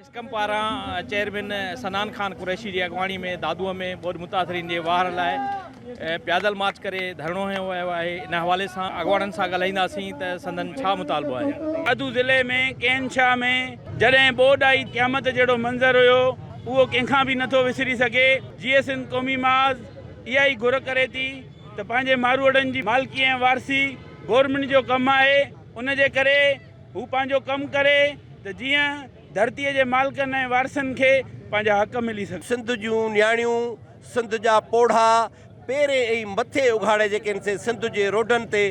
जिस्कम पारां चेयरमैन सनान खान कुरैशी की अगवाणी में दादूअ में बोड मुतासरीन के वाहर लाइ पैदल मार्च करे धरणो हयो वियो आहे। इन हवाले सां अगवाणनि सां ॻाल्हाईंदासीं त संदन छा मुतालबो आहे। दादू ज़िले में केनशाह में जॾहिं बोड आई क़यामत जहिड़ो मंज़र हुयो उहो कंहिंखां बि नथो विसरी सघे। जीअं सिंध क़ौमी माज़ इहा ई घुर करे थी त पंहिंजे मारूअड़नि जी मालिकी ऐं वारसी गवर्नमेंट जो कमु आहे। उन जे करे हू पंहिंजो कमु करे त जीअं धरतीअ जे मालिकनि ऐं वारसनि खे पंहिंजा हक़ मिली सघे। सिंध जूं न्याणियूं, सिंध जा पोढ़ा पेरे ऐं मथे उघाड़े जेके आहिनि से सिंध जे रोडनि ते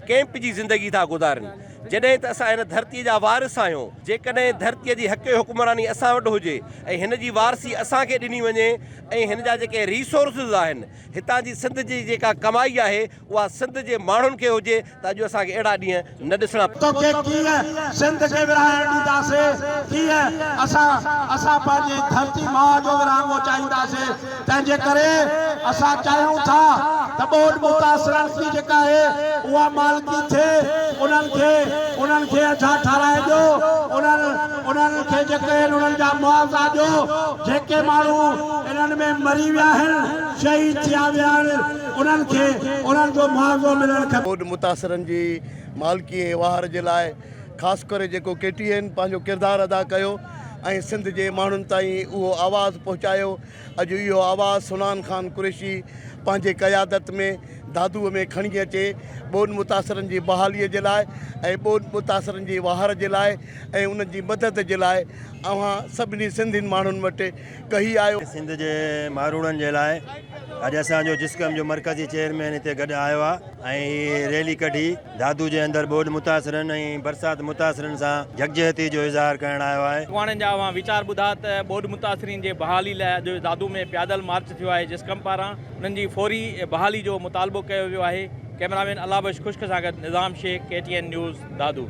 कैंप जी ज़िंदगी था गुज़ारनि। जॾहिं त असां हिन धरतीअ जा वारिस आहियूं, जेकॾहिं धरतीअ जी हक़ हुकुमरानी असां वटि हुजे ऐं हिन जी वारसी असांखे ॾिनी वञे ऐं हिन जा जेके रिसोर्सिस आहिनि, हितां जी सिंध जी जेका कमाई आहे उहा सिंध जे माण्हुनि खे हुजे त अॼु असांखे अहिड़ा ॾींहं न ॾिसणा सिंध खे विरहाइण ॾींदासीं, कीअं असां पंहिंजी धरती माउ जो विरहाङो चाहींदासीं। तंहिंजे करे असां चाहियूं था त बोड मुतासिरनि की जेका आहे उहा मालिकी थिए, उन्हनि खे अछा ठाराए ॾियो, उन्हनि खे जेके उन्हनि जा मुआवज़ा ॾियो। जेके माण्हू इन्हनि में मरी विया आहिनि, शहीद थिया विया आहिनि, उन्हनि जो मुआवज़ो मिलणु खपे। बोड मुतासिरनि जी मालिकी ऐं वाहर जे लाइ ख़ासि करे जेको KTN पंहिंजो किरदारु अदा कयो ऐं सिंध जे माण्हुनि ताईं उहो आवाज़ु पहुचायो। अॼु इहो आवाज़ु सनान खान कुरैशी पंहिंजे क़यादत में दादूअ में खणी अचे बोड मुतासिरनि जी बहालीअ जे लाइ ऐं बोड मुतासिरनि जी वाहर जे लाइ ऐं उन्हनि जी मदद जे लाइ अव्हां सभिनी सिंधियुनि माण्हुनि वटि कही आयो। सिंध जे मारूड़नि जे लाइ अॼु असांजो जिस्कम जो मरकज़ी चेयरमैन हिते गॾु आयो आहे ऐं हीअ रैली कढी दादू जे अंदरि बोड मुतासिरनि ऐं बरसाति मुतासिरनि सां यकजहती जो इज़हार करण आयो आहे। अगवाणनि जा अवां वीचार ॿुधा त बोड मुतासरीन जे बहाली लाइ अॼु दादू में पैदल मार्च थियो आहे। जिस्कम पारां उन्हनि जी फौरी बहाली जो मुतालबो कयो वियो आहे। कैमरामैन अलाबश खुश्क सां गॾु निज़ाम शेख, KTN न्यूज़, दादू।